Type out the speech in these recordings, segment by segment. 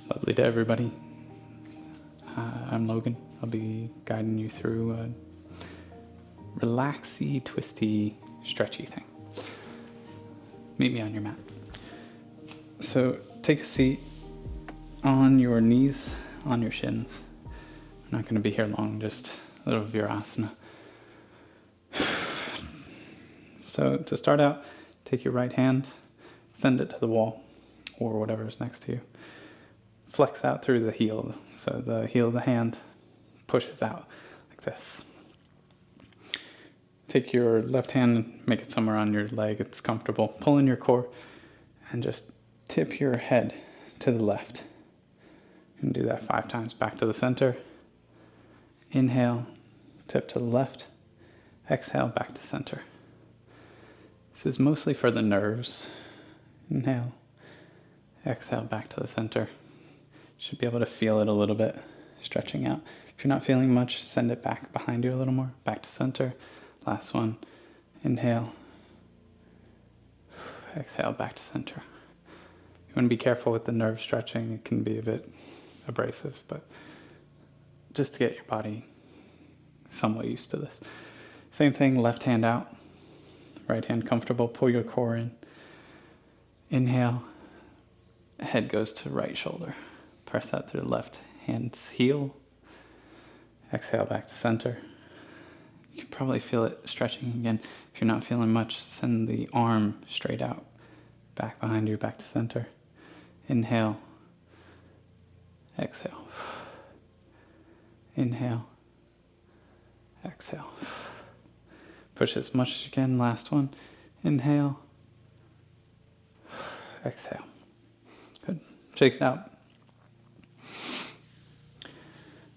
Lovely day, everybody. I'm Logan. I'll be guiding you through a relaxy, twisty, stretchy thing. Meet me on your mat. So take a seat on your knees, on your shins. I'm not going to be here long, just a little Virasana. So to start out, take your right hand, extend it to the wall or whatever is next to you. Flex out through the heel, so the heel of the hand pushes out like this. Take your left hand, make it somewhere on your leg, it's comfortable. Pull in your core and just tip your head to the left. And do that 5 times. Back to the center. Inhale, tip to the left. Exhale, back to center. This is mostly for the nerves. Inhale, exhale, back to the center. Should be able to feel it a little bit, stretching out. If you're not feeling much, send it back behind you a little more, back to center. Last one, inhale, exhale, back to center. You want to be careful with the nerve stretching. It can be a bit abrasive, but just to get your body somewhat used to this. Same thing, left hand out, right hand comfortable, pull your core in. Inhale, head goes to right shoulder. Press that through the left hand's heel. Exhale, back to center. You can probably feel it stretching again. If you're not feeling much, send the arm straight out. Back behind you, back to center. Inhale. Exhale. Inhale. Exhale. Push as much as you can. Last one. Inhale. Exhale. Good. Shake it out.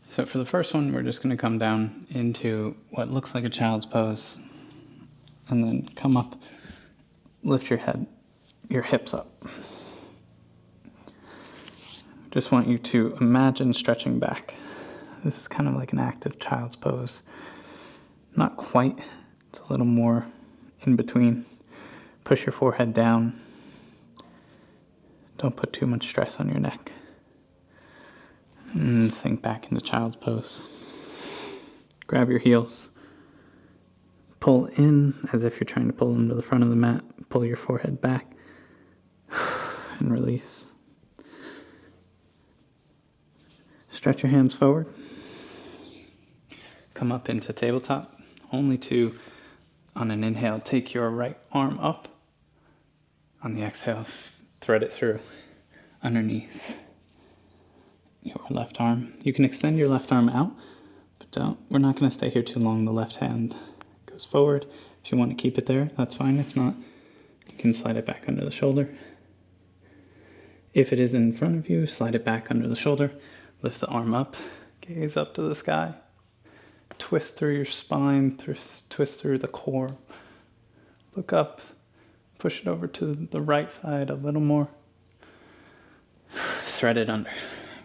So for the first one, we're just going to come down into what looks like a child's pose. And then come up, lift your head, your hips up. Just want you to imagine stretching back. This is kind of like an active child's pose. Not quite. It's a little more in between. Push your forehead down. Don't put too much stress on your neck. And sink back into child's pose. Grab your heels. Pull in as if you're trying to pull them to the front of the mat. Pull your forehead back. And release. Stretch your hands forward. Come up into tabletop. Only to, on an inhale, take your right arm up. On the exhale, thread it through underneath your left arm. You can extend your left arm out, but we're not going to stay here too long. The left hand goes forward. If you want to keep it there, that's fine. If not, you can slide it back under the shoulder. If it is in front of you, slide it back under the shoulder. Lift the arm up, gaze up to the sky. Twist through your spine, twist through the core. Look up, push it over to the right side a little more. Thread it under.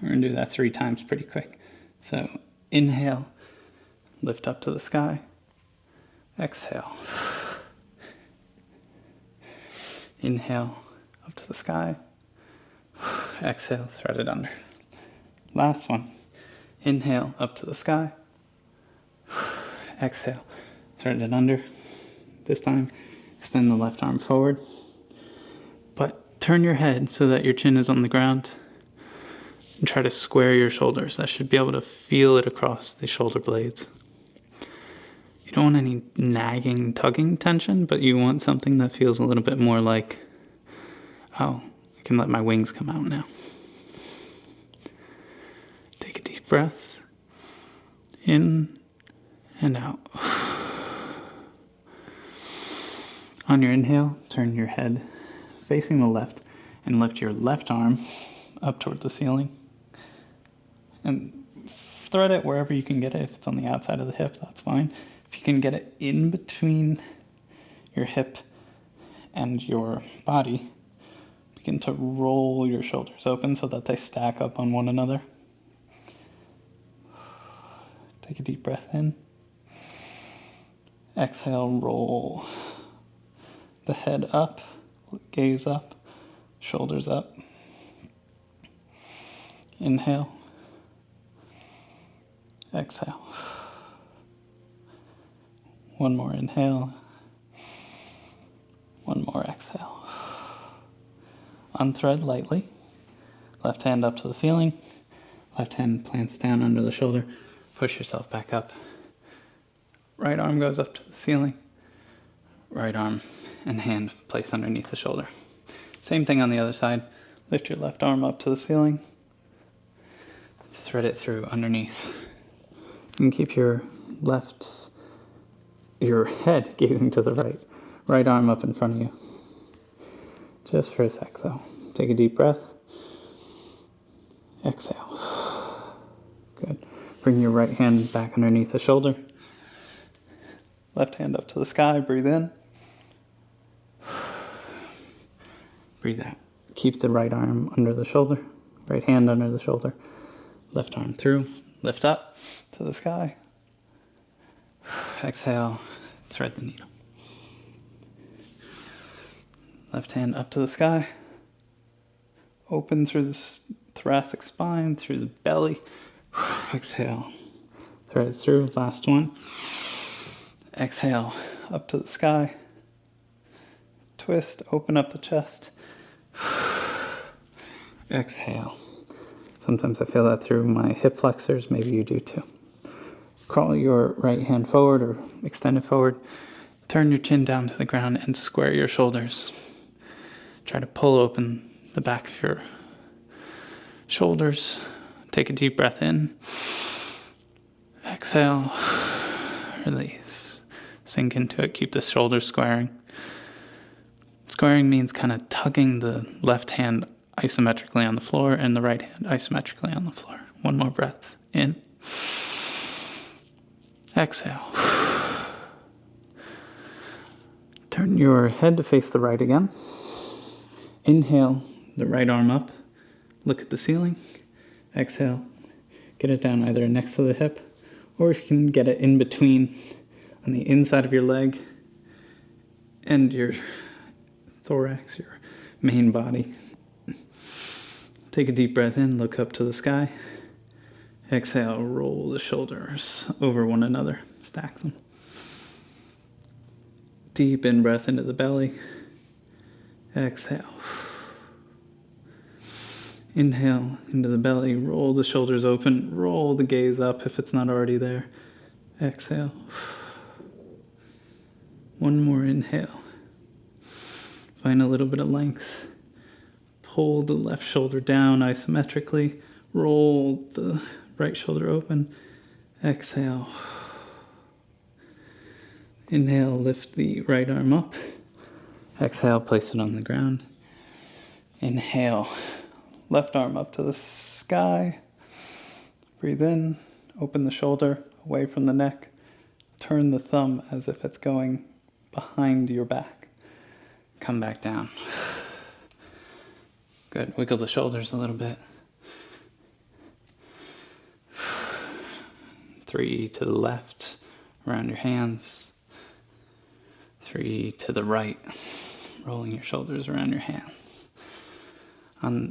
We're going to do that 3 times pretty quick. So inhale, lift up to the sky. Exhale. Inhale, up to the sky. Exhale, thread it under. Last one. Inhale, up to the sky. Exhale, thread it under. This time, extend the left arm forward. But turn your head so that your chin is on the ground. And try to square your shoulders. I should be able to feel it across the shoulder blades. You don't want any nagging, tugging tension, but you want something that feels a little bit more like, oh, I can let my wings come out now. Take a deep breath. In and out. On your inhale, turn your head facing the left and lift your left arm up toward the ceiling. And thread it wherever you can get it. If it's on the outside of the hip, that's fine. If you can get it in between your hip and your body, begin to roll your shoulders open so that they stack up on one another. Take a deep breath in. Exhale, roll the head up, gaze up, shoulders up. Inhale. Exhale. One more inhale. One more exhale. Unthread lightly. Left hand up to the ceiling. Left hand plants down under the shoulder. Push yourself back up. Right arm goes up to the ceiling. Right arm and hand place underneath the shoulder. Same thing on the other side. Lift your left arm up to the ceiling. Thread it through underneath. And keep your head gazing to the right. Right arm up in front of you. Just for a sec though. Take a deep breath. Exhale. Good. Bring your right hand back underneath the shoulder. Left hand up to the sky. Breathe in. Breathe out. Keep the right arm under the shoulder. Right hand under the shoulder. Left arm through. Lift up to the sky. Exhale. Thread the needle. Left hand up to the sky. Open through the thoracic spine, through the belly. Exhale. Thread it through. Last one. Exhale. Up to the sky. Twist. Open up the chest. Exhale. Sometimes I feel that through my hip flexors. Maybe you do too. Crawl your right hand forward or extend it forward. Turn your chin down to the ground and square your shoulders. Try to pull open the back of your shoulders. Take a deep breath in. Exhale. Release. Sink into it. Keep the shoulders squaring. Squaring means kind of tugging the left hand isometrically on the floor and the right hand isometrically on the floor. One more breath. In. Exhale. Turn your head to face the right again. Inhale the right arm up. Look at the ceiling. Exhale. Get it down either next to the hip, or if you can get it in between on the inside of your leg and your thorax, your main body. Take a deep breath in, look up to the sky. Exhale, roll the shoulders over one another, stack them. Deep in breath into the belly. Exhale. Inhale into the belly, roll the shoulders open, roll the gaze up if it's not already there. Exhale. One more inhale. Find a little bit of length. Pull the left shoulder down isometrically. Roll the right shoulder open. Exhale. Inhale, lift the right arm up. Exhale, place it on the ground. Inhale, left arm up to the sky. Breathe in, open the shoulder away from the neck. Turn the thumb as if it's going behind your back. Come back down. Good. Wiggle the shoulders a little bit. 3 to the left, around your hands. 3 to the right, rolling your shoulders around your hands.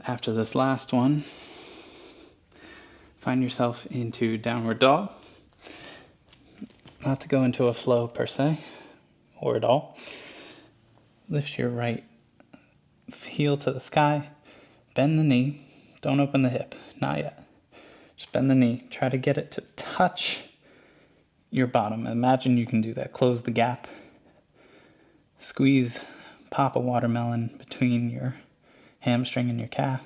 After this last one, find yourself into downward dog. Not to go into a flow per se, or at all. Lift your right heel to the sky. Bend the knee. Don't open the hip. Not yet. Just bend the knee. Try to get it to touch your bottom. Imagine you can do that. Close the gap. Squeeze, pop a watermelon between your hamstring and your calf.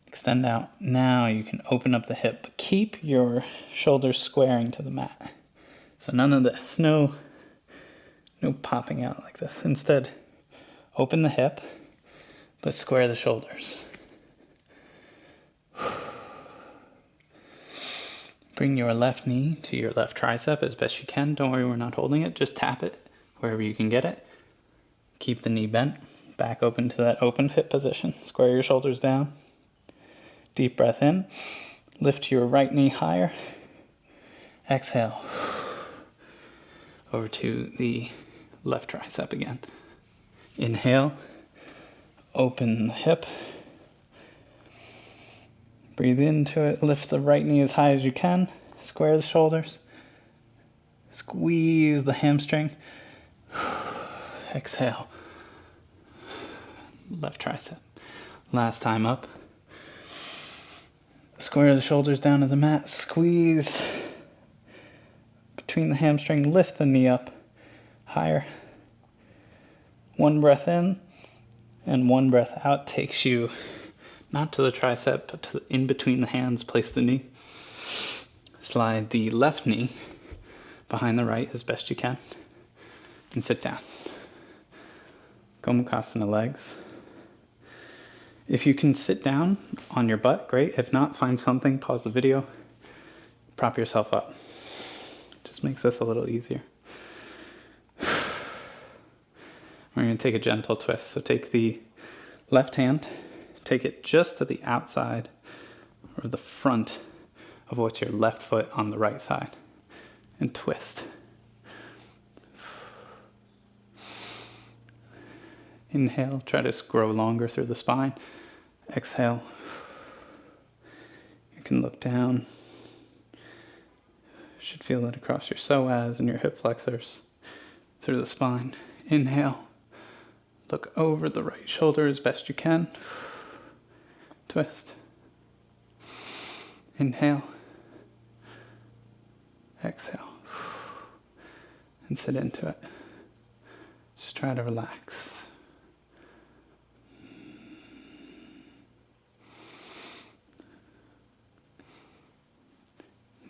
Extend out. Now you can open up the hip, but keep your shoulders squaring to the mat. So none of this. No popping out like this. Instead, open the hip, but square the shoulders. Bring your left knee to your left tricep as best you can. Don't worry, we're not holding it. Just tap it wherever you can get it. Keep the knee bent. Back open to that open hip position. Square your shoulders down. Deep breath in. Lift your right knee higher. Exhale. Over to the left tricep again. Inhale. Open the hip. Breathe into it. Lift the right knee as high as you can. Square the shoulders. Squeeze the hamstring. Exhale. Left tricep. Last time up. Square the shoulders down to the mat. Squeeze between the hamstring. Lift the knee up higher. One breath in and one breath out takes you not to the tricep, but to in between the hands. Place the knee. Slide the left knee behind the right as best you can and sit down. Gomukhasana legs. If you can sit down on your butt, great. If not, find something, pause the video, prop yourself up. Just makes this a little easier. We're going to take a gentle twist. So take the left hand, take it just to the outside or the front of what's your left foot on the right side and twist. Inhale, try to grow longer through the spine. Exhale. You can look down. You should feel it across your psoas and your hip flexors through the spine. Inhale. Look over the right shoulder as best you can. Twist. Inhale. Exhale. And sit into it. Just try to relax.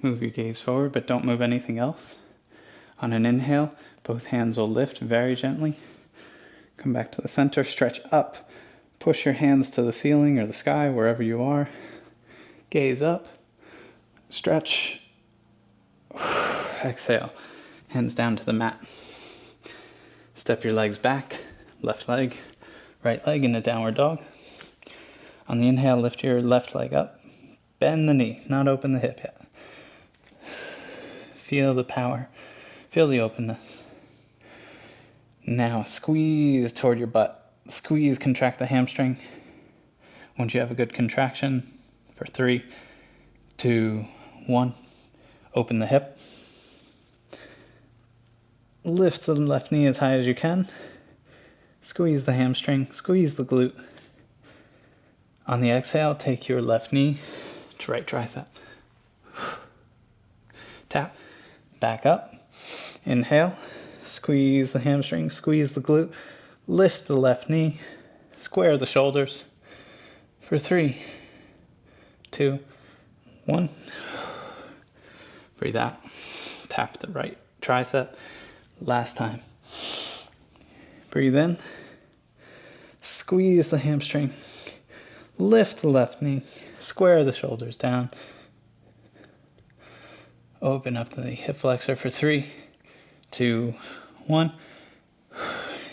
Move your gaze forward, but don't move anything else. On an inhale, both hands will lift very gently. Come back to the center, stretch up. Push your hands to the ceiling or the sky, wherever you are. Gaze up. Stretch. Exhale. Hands down to the mat. Step your legs back. Left leg, right leg in a downward dog. On the inhale, lift your left leg up. Bend the knee, not open the hip yet. Feel the power. Feel the openness. Now squeeze toward your butt. Squeeze, contract the hamstring. Once you have a good contraction, for 3, 2, 1, open the hip. Lift the left knee as high as you can. Squeeze the hamstring, squeeze the glute. On the exhale, take your left knee to right tricep. Tap, back up. Inhale, squeeze the hamstring, squeeze the glute. Lift the left knee, square the shoulders. For 3, 2, 1. Breathe out. Tap the right tricep. Last time. Breathe in. Squeeze the hamstring. Lift the left knee. Square the shoulders down. Open up the hip flexor for 3, 2, 1.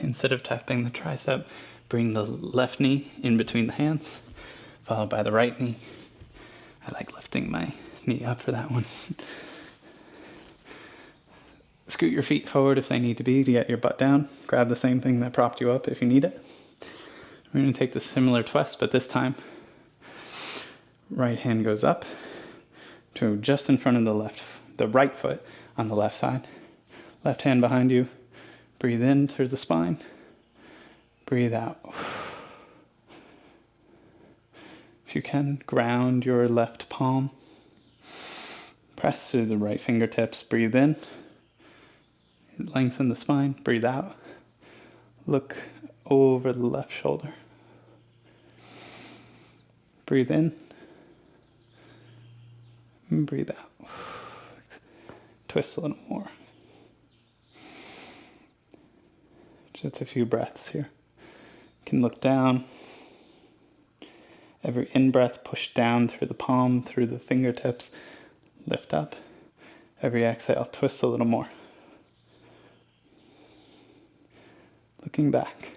Instead of tapping the tricep, bring the left knee in between the hands, followed by the right knee. I like lifting my knee up for that one. Scoot your feet forward if they need to be to get your butt down. Grab the same thing that propped you up if you need it. We're going to take the similar twist, but this time, right hand goes up to just in front of the right foot on the left side. Left hand behind you. Breathe in through the spine. Breathe out. If you can, ground your left palm. Press through the right fingertips. Breathe in. Lengthen the spine. Breathe out. Look over the left shoulder. Breathe in. And breathe out. Twist a little more. Just a few breaths here. You can look down. Every in-breath, push down through the palm, through the fingertips. Lift up. Every exhale, twist a little more. Looking back.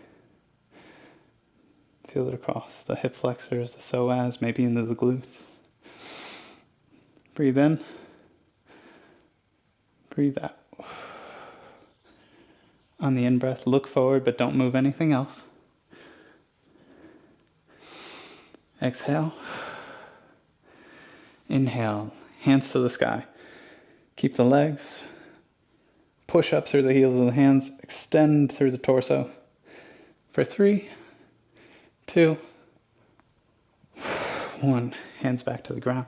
Feel it across the hip flexors, the psoas, maybe into the glutes. Breathe in. Breathe out. On the in-breath, look forward, but don't move anything else. Exhale. Inhale, hands to the sky. Keep the legs. Push up through the heels of the hands. Extend through the torso. For 3, 2, 1. Hands back to the ground.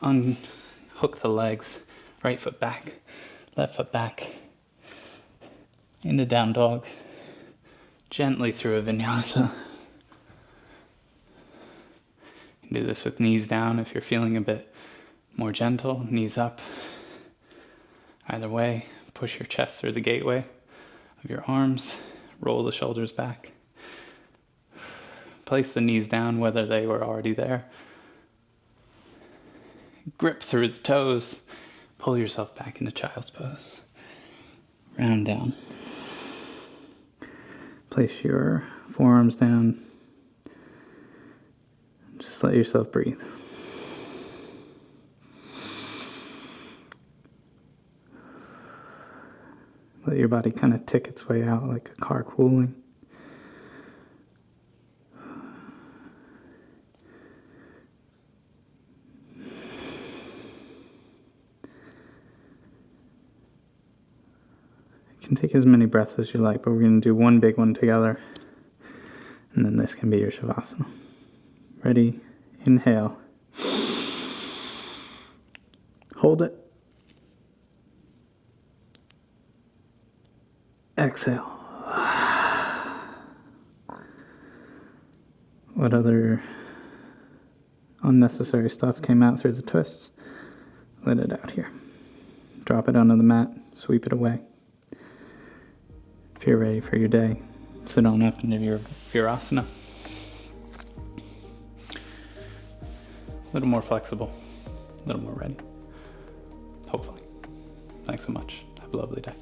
Unhook the legs. Right foot back. Left foot back. Into down dog. Gently through a vinyasa. You can do this with knees down if you're feeling a bit more gentle. Knees up. Either way, push your chest through the gateway of your arms. Roll the shoulders back. Place the knees down whether they were already there. Grip through the toes. Pull yourself back into child's pose. Round down. Place your forearms down. Just let yourself breathe. Let your body kind of tick its way out like a car cooling. You can take as many breaths as you like, but we're going to do one big one together. And then this can be your Shavasana. Ready? Inhale. Hold it. Exhale. What other unnecessary stuff came out through the twists? Let it out here. Drop it onto the mat. Sweep it away. If you're ready for your day, sit on up into your Virasana. A little more flexible, a little more ready. Hopefully. Thanks so much. Have a lovely day.